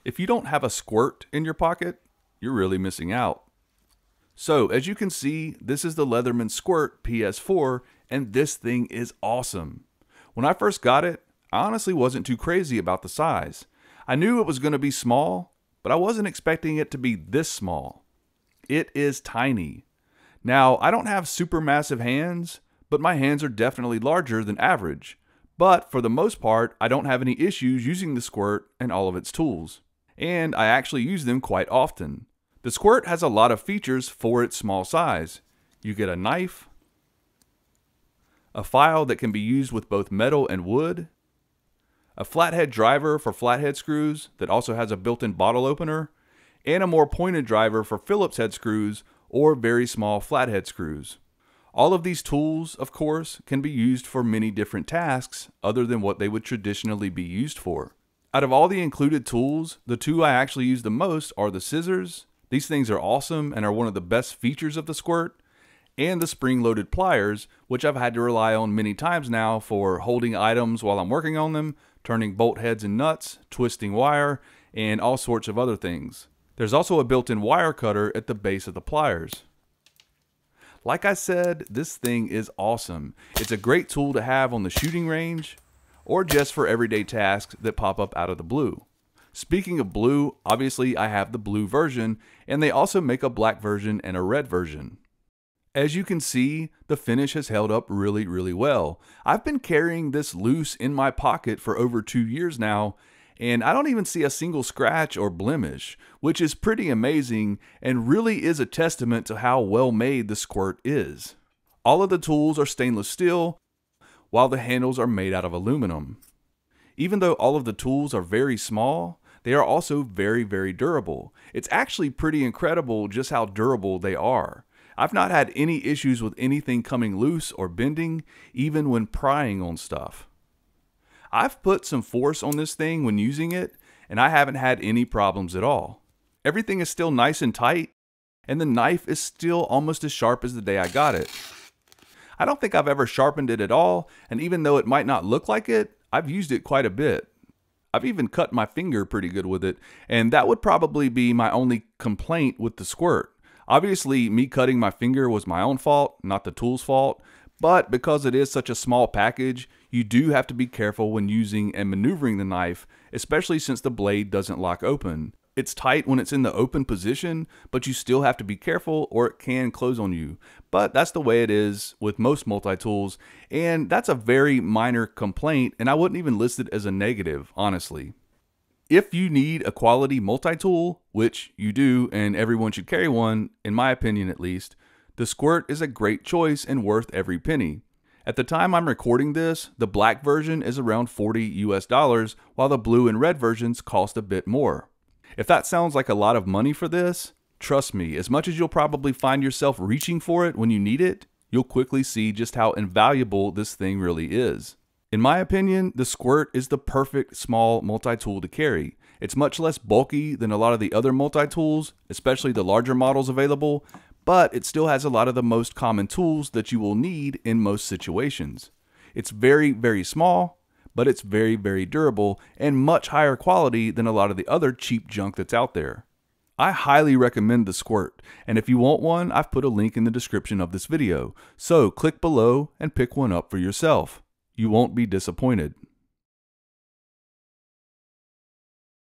If you don't have a Squirt in your pocket, you're really missing out. So as you can see, this is the Leatherman Squirt PS4, and this thing is awesome. When I first got it, I honestly wasn't too crazy about the size. I knew it was going to be small, but I wasn't expecting it to be this small. It is tiny. Now, I don't have super massive hands, but my hands are definitely larger than average. But for the most part, I don't have any issues using the Squirt and all of its tools. And I actually use them quite often. The Squirt has a lot of features for its small size. You get a knife, a file that can be used with both metal and wood, a flathead driver for flathead screws that also has a built-in bottle opener, and a more pointed driver for Phillips head screws or very small flathead screws. All of these tools, of course, can be used for many different tasks other than what they would traditionally be used for. Out of all the included tools, the two I actually use the most are the scissors. These things are awesome and are one of the best features of the Squirt, and the spring-loaded pliers, which I've had to rely on many times now for holding items while I'm working on them, turning bolt heads and nuts, twisting wire, and all sorts of other things. There's also a built-in wire cutter at the base of the pliers. Like I said, this thing is awesome. It's a great tool to have on the shooting range, or just for everyday tasks that pop up out of the blue. Speaking of blue, obviously I have the blue version, and they also make a black version and a red version. As you can see, the finish has held up really well. I've been carrying this loose in my pocket for over 2 years now, and I don't even see a single scratch or blemish, which is pretty amazing and really is a testament to how well made the Squirt is. All of the tools are stainless steel, while the handles are made out of aluminum. Even though all of the tools are very small, they are also very durable. It's actually pretty incredible just how durable they are. I've not had any issues with anything coming loose or bending, even when prying on stuff. I've put some force on this thing when using it, and I haven't had any problems at all. Everything is still nice and tight, and the knife is still almost as sharp as the day I got it. I don't think I've ever sharpened it at all, and even though it might not look like it, I've used it quite a bit. I've even cut my finger pretty good with it, and that would probably be my only complaint with the Squirt. Obviously, me cutting my finger was my own fault, not the tool's fault, but because it is such a small package, you do have to be careful when using and maneuvering the knife, especially since the blade doesn't lock open. It's tight when it's in the open position, but you still have to be careful or it can close on you. But that's the way it is with most multi-tools, and that's a very minor complaint, and I wouldn't even list it as a negative, honestly. If you need a quality multi-tool, which you do and everyone should carry one, in my opinion at least, the Squirt is a great choice and worth every penny. At the time I'm recording this, the black version is around $40 US, while the blue and red versions cost a bit more. If that sounds like a lot of money for this, trust me, as much as you'll probably find yourself reaching for it when you need it, you'll quickly see just how invaluable this thing really is. In my opinion, the Squirt is the perfect small multi-tool to carry. It's much less bulky than a lot of the other multi-tools, especially the larger models available, but it still has a lot of the most common tools that you will need in most situations. It's very small, but it's very durable and much higher quality than a lot of the other cheap junk that's out there. I highly recommend the Squirt, and if you want one, I've put a link in the description of this video, so click below and pick one up for yourself. You won't be disappointed.